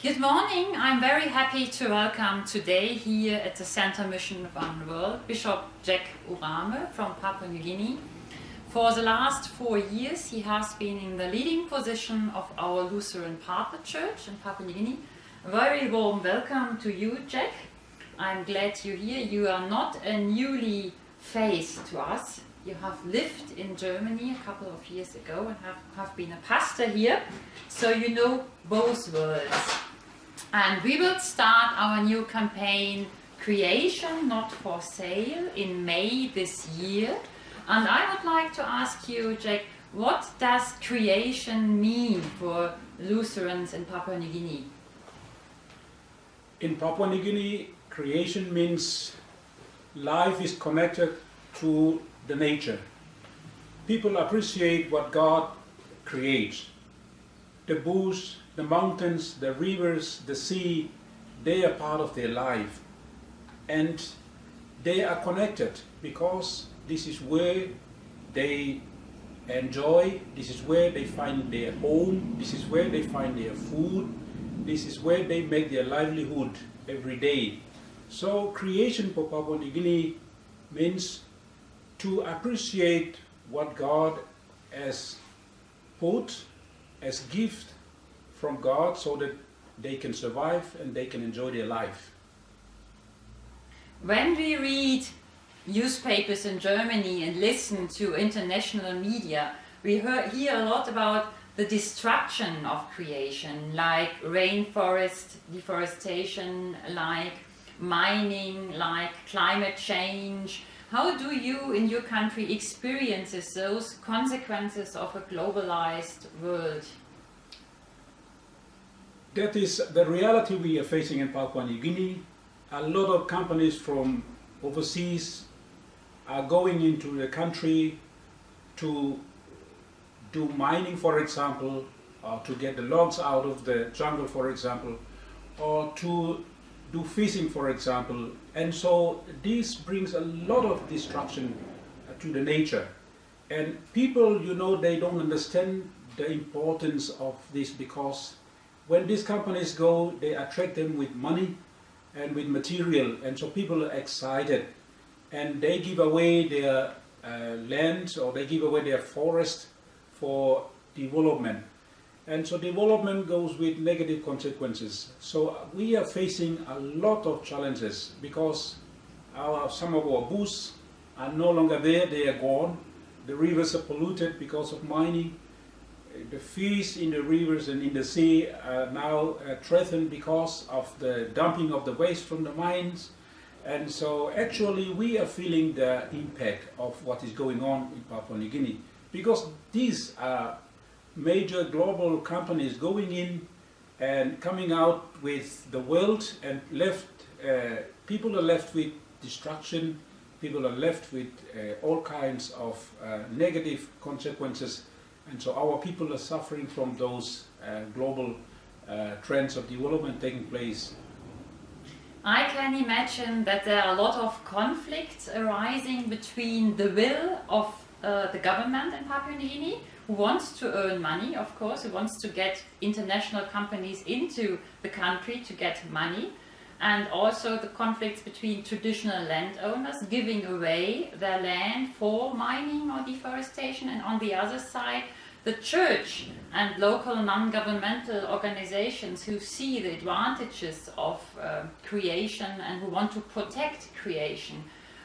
Good morning. I'm very happy to welcome today here at the Center Mission of EineWelt Bischof Jack Urame from Papua-Neuguinea. For the last 4 years he has been in the leading position of our Lutheran partner church in Papua-Neuguinea. A very warm welcome to you, Jack. I'm glad you're here. You are not a newly face to us. You have lived in Germany a couple of years ago and have been a pastor here, so you know both worlds. And we will start our new campaign, Creation Not for Sale, in May this year. And I would like to ask you, Jack, what does creation mean for Lutherans in Papua-New Guinea? In Papua-New Guinea, creation means life is connected to the nature. People appreciate what God creates. The bush, the mountains, the rivers, the sea, they are part of their life. And they are connected because this is where they enjoy, this is where they find their home, this is where they find their food, this is where they make their livelihood every day. So creation for Papua-New Guinea means to appreciate what God has put as gift from God so that they can survive and they can enjoy their life. When we read newspapers in Germany and listen to international media, we hear a lot about the destruction of creation, like rainforest deforestation, like mining, like climate change. How do you in your country experience those consequences of a globalized world? That is the reality we are facing in Papua-New Guinea. A lot of companies from overseas are going into the country to do mining, for example, or to get the logs out of the jungle, for example, or to do fishing, for example. And so this brings a lot of destruction to the nature. And people, you know, they don't understand the importance of this, because when these companies go, they attract them with money and with material, and so people are excited, and they give away their land, or they give away their forest for development. And so development goes with negative consequences. So we are facing a lot of challenges because some of our bush are no longer there, they are gone. The rivers are polluted because of mining. The fish in the rivers and in the sea are now threatened because of the dumping of the waste from the mines. And so actually we are feeling the impact of what is going on in Papua-New Guinea, because these are major global companies going in and coming out with the wealth, and people are left with destruction, people are left with all kinds of negative consequences. And so our people are suffering from those global trends of development taking place. I can imagine that there are a lot of conflicts arising between the will of the government in Papua-New Guinea, who wants to earn money, of course, who wants to get international companies into the country to get money, and also the conflicts between traditional landowners giving away their land for mining or deforestation, and on the other side the church and local non-governmental organizations who see the advantages of creation and who want to protect creation.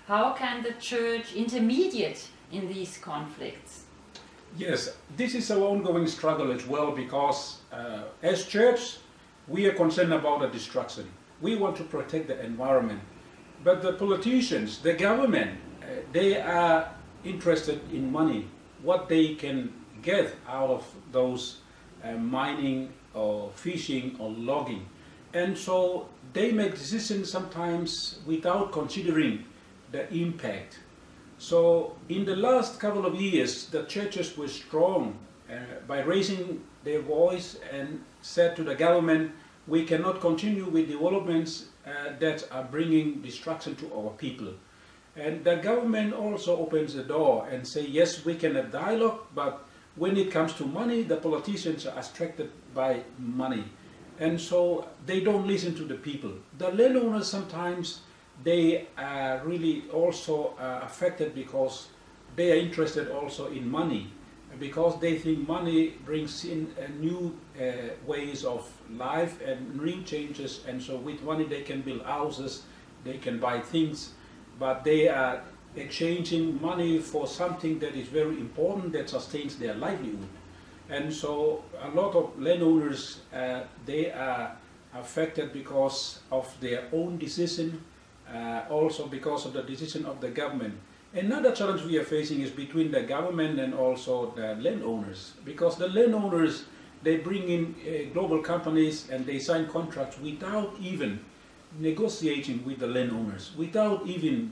How can the church intermediate in these conflicts? Yes, this is our ongoing struggle as well, because as church we are concerned about the destruction. We want to protect the environment, but the politicians, the government, they are interested in money, what they can get out of those mining or fishing or logging. And so they make decisions sometimes without considering the impact. So in the last couple of years, the churches were strong by raising their voice and said to the government, we cannot continue with developments that are bringing destruction to our people. And the government also opens the door and say, yes, we can have dialogue, but when it comes to money, the politicians are attracted by money. And so they don't listen to the people. The landowners sometimes, they are really also affected because they are interested also in money, because they think money brings in new ways of life and new changes, and so with money they can build houses, they can buy things, but they are exchanging money for something that is very important, that sustains their livelihood. And so a lot of landowners, they are affected because of their own decision, also because of the decision of the government. Another challenge we are facing is between the government and also the landowners, because the landowners, they bring in global companies and they sign contracts without even negotiating with the landowners, without even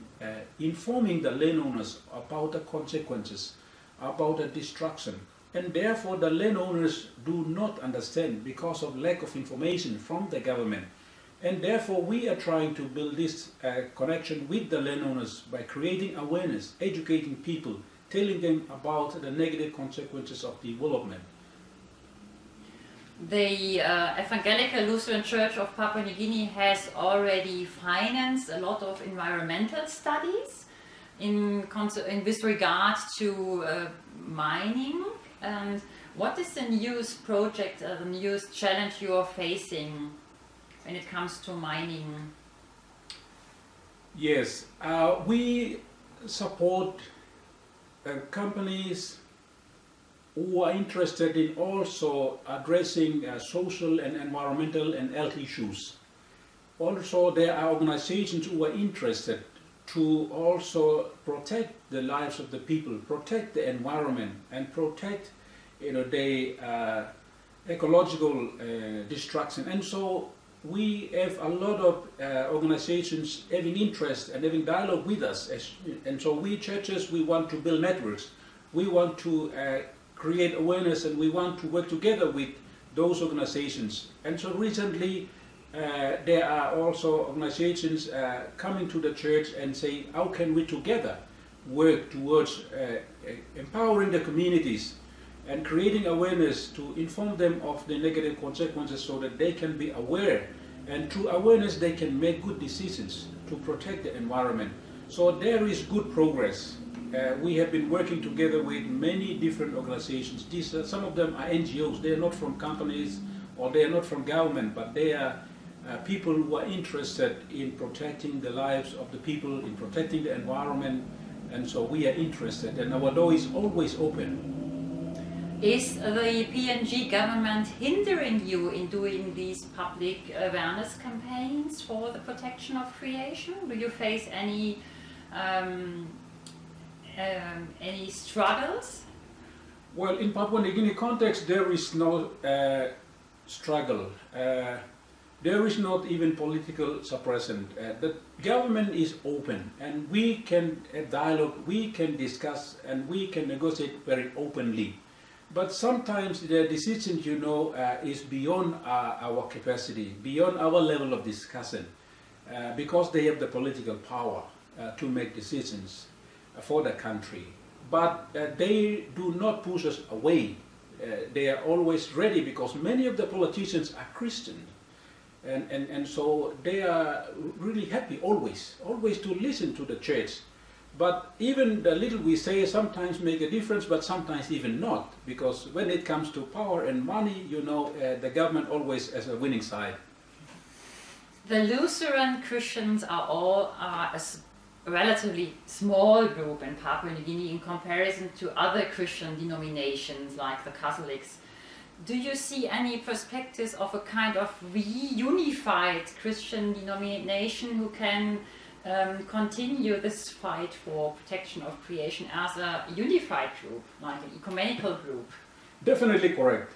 informing the landowners about the consequences, about the destruction. And therefore the landowners do not understand because of lack of information from the government. And therefore we are trying to build this connection with the landowners by creating awareness, educating people, telling them about the negative consequences of development. The Evangelical Lutheran Church of Papua-New Guinea has already financed a lot of environmental studies in with regard to mining. And what is the newest project, the newest challenge you are facing when it comes to mining? Yes, we support companies who are interested in also addressing social and environmental and health issues. Also, there are organizations who are interested to also protect the lives of the people, protect the environment, and protect, the ecological destruction. And so we have a lot of organizations having interest and having dialogue with us. And so we churches, we want to build networks. We want to create awareness, and we want to work together with those organizations. And so recently there are also organizations coming to the church and say, how can we together work towards empowering the communities and creating awareness to inform them of the negative consequences so that they can be aware, and through awareness they can make good decisions to protect the environment. So there is good progress. We have been working together with many different organizations. Some of them are NGOs. They are not from companies or they are not from government, but they are people who are interested in protecting the lives of the people, in protecting the environment, and so we are interested, and our door is always open. Is the PNG government hindering you in doing these public awareness campaigns for the protection of creation? Do you face any struggles? Well, in Papua-New Guinea context, there is no struggle. There is not even political suppression. The government is open, and we can dialogue, we can discuss, and we can negotiate very openly. But sometimes the decision, is beyond our capacity, beyond our level of discussion, because they have the political power to make decisions for the country. But they do not push us away. They are always ready, because many of the politicians are Christian. And so they are really happy always to listen to the church. But even the little we say sometimes make a difference, but sometimes even not, because when it comes to power and money, the government always has a winning side. The Lutheran Christians are a relatively small group in Papua New Guinea in comparison to other Christian denominations like the Catholics. Do you see any perspectives of a kind of reunified Christian denomination who can continue this fight for protection of creation as a unified group, like an ecumenical group? Definitely correct.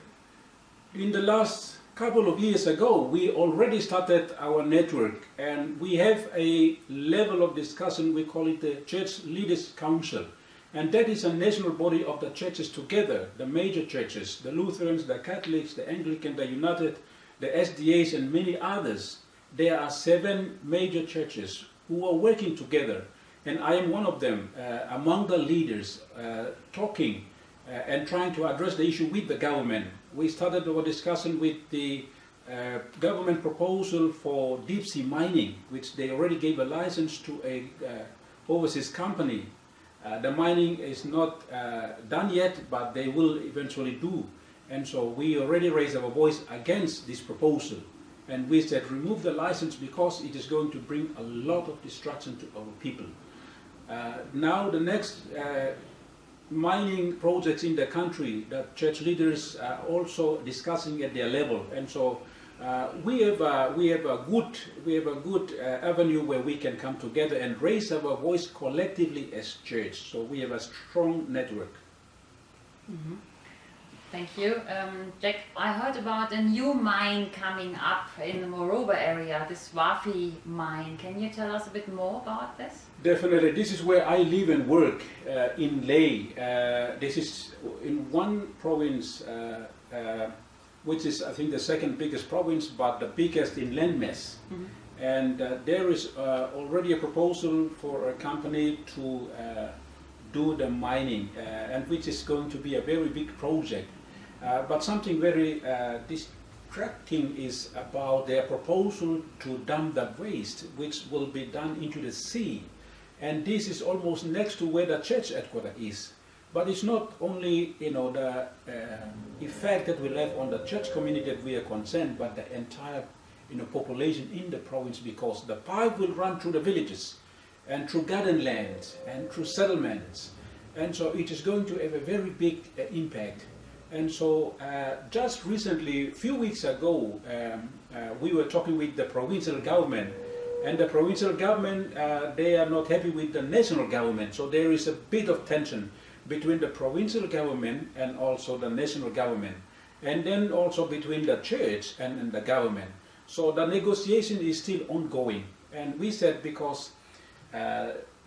In the last couple of years ago, we already started our network, and we have a level of discussion, we call it the Church Leaders Council. And that is a national body of the churches together, the major churches, the Lutherans, the Catholics, the Anglican, the United, the SDAs, and many others. There are 7 major churches who are working together, and I am one of them, among the leaders, talking and trying to address the issue with the government. We started our discussion with the government proposal for deep sea mining, which they already gave a license to a overseas company. The mining is not done yet, but they will eventually do. And so we already raised our voice against this proposal. And we said remove the license because it is going to bring a lot of destruction to our people. Now the next mining projects in the country that church leaders are also discussing at their level. And so we have a good avenue where we can come together and raise our voice collectively as church. So we have a strong network. Mm-hmm. Thank you. Jack, I heard about a new mine coming up in the Moroba area, the Swafi mine. Can you tell us a bit more about this? Definitely. This is where I live and work in Leh. This is in one province, which is, I think, the second biggest province, but the biggest in landmass. Mm-hmm. And there is already a proposal for a company to do the mining, and which is going to be a very big project. But something very distracting is about their proposal to dump the waste, which will be done into the sea. And this is almost next to where the church headquarters is. But it's not only, the effect that will have on the church community that we are concerned, but the entire, population in the province, because the pipe will run through the villages and through garden lands and through settlements. And so it is going to have a very big impact. And so just recently, a few weeks ago, we were talking with the provincial government, and the provincial government, they are not happy with the national government. So there is a bit of tension between the provincial government and also the national government, and then also between the church and the government. So the negotiation is still ongoing. And we said because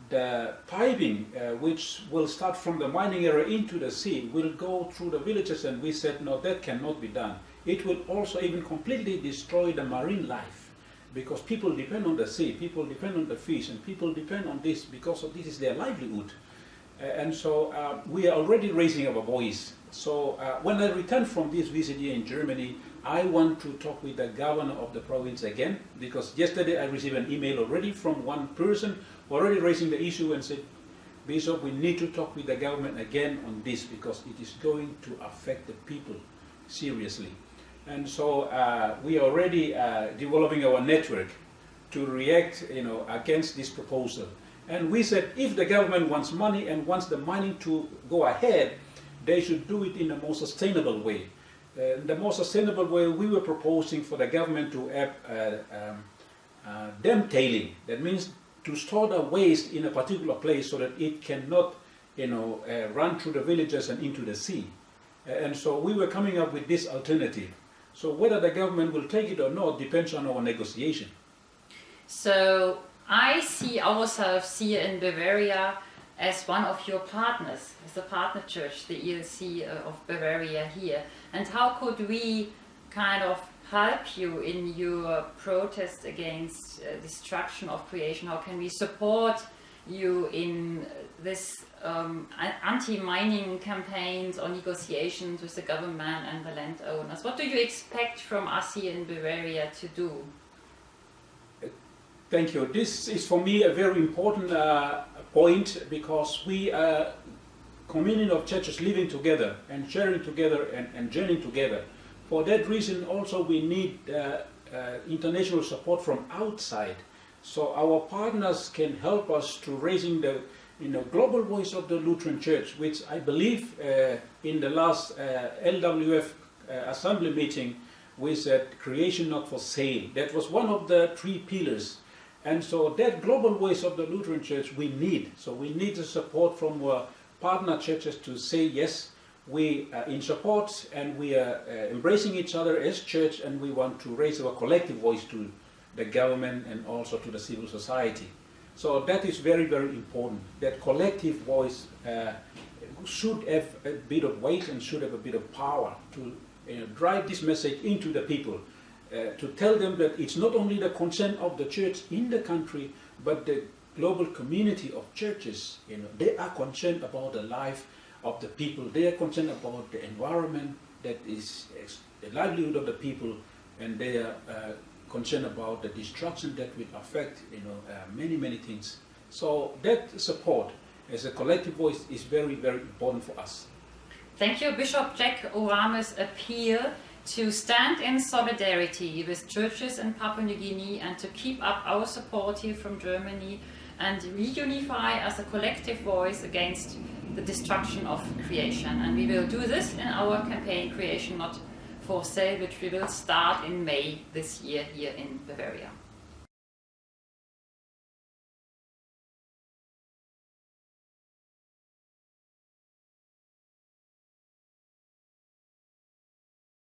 the piping, which will start from the mining area into the sea, will go through the villages, and we said, no, that cannot be done. It will also even completely destroy the marine life, because people depend on the sea, people depend on the fish, and people depend on this because this is their livelihood. And so we are already raising our voice. So when I return from this visit here in Germany, I want to talk with the governor of the province again, because yesterday I received an email already from one person already raising the issue and said, Bishop, we need to talk with the government again on this because it is going to affect the people seriously. And so we are already developing our network to react, against this proposal. And we said if the government wants money and wants the mining to go ahead, they should do it in a more sustainable way. The more sustainable way we were proposing for the government to have dam tailing. That means to store the waste in a particular place so that it cannot, run through the villages and into the sea. And so we were coming up with this alternative. So whether the government will take it or not depends on our negotiation. So I see ourselves here in Bavaria as one of your partners, as a partner church, the ELC of Bavaria here. And how could we kind of help you in your protest against destruction of creation? How can we support you in this anti-mining campaigns or negotiations with the government and the landowners? What do you expect from us here in Bavaria to do? Thank you. This is for me a very important point, because we are a communion of churches living together and sharing together and journeying together. For that reason also we need international support from outside. So our partners can help us to raising the global voice of the Lutheran Church, which I believe in the last LWF assembly meeting we said creation not for sale. That was one of the 3 pillars. And so that global voice of the Lutheran Church we need. So we need the support from our partner churches to say, yes, we are in support and we are embracing each other as church, and we want to raise our collective voice to the government and also to the civil society. So that is very, very important. That collective voice should have a bit of weight and should have a bit of power to drive this message into the people. To tell them that it's not only the concern of the church in the country, but the global community of churches. They are concerned about the life of the people. They are concerned about the environment, that is the livelihood of the people, and they are concerned about the destruction that will affect, many things. So that support as a collective voice is very, very important for us. Thank you, Bishop Jack Urame's appeal to stand in solidarity with churches in Papua-New Guinea and to keep up our support here from Germany and reunify as a collective voice against the destruction of creation. And we will do this in our campaign Creation Not for Sale, which we will start in May this year here in Bavaria.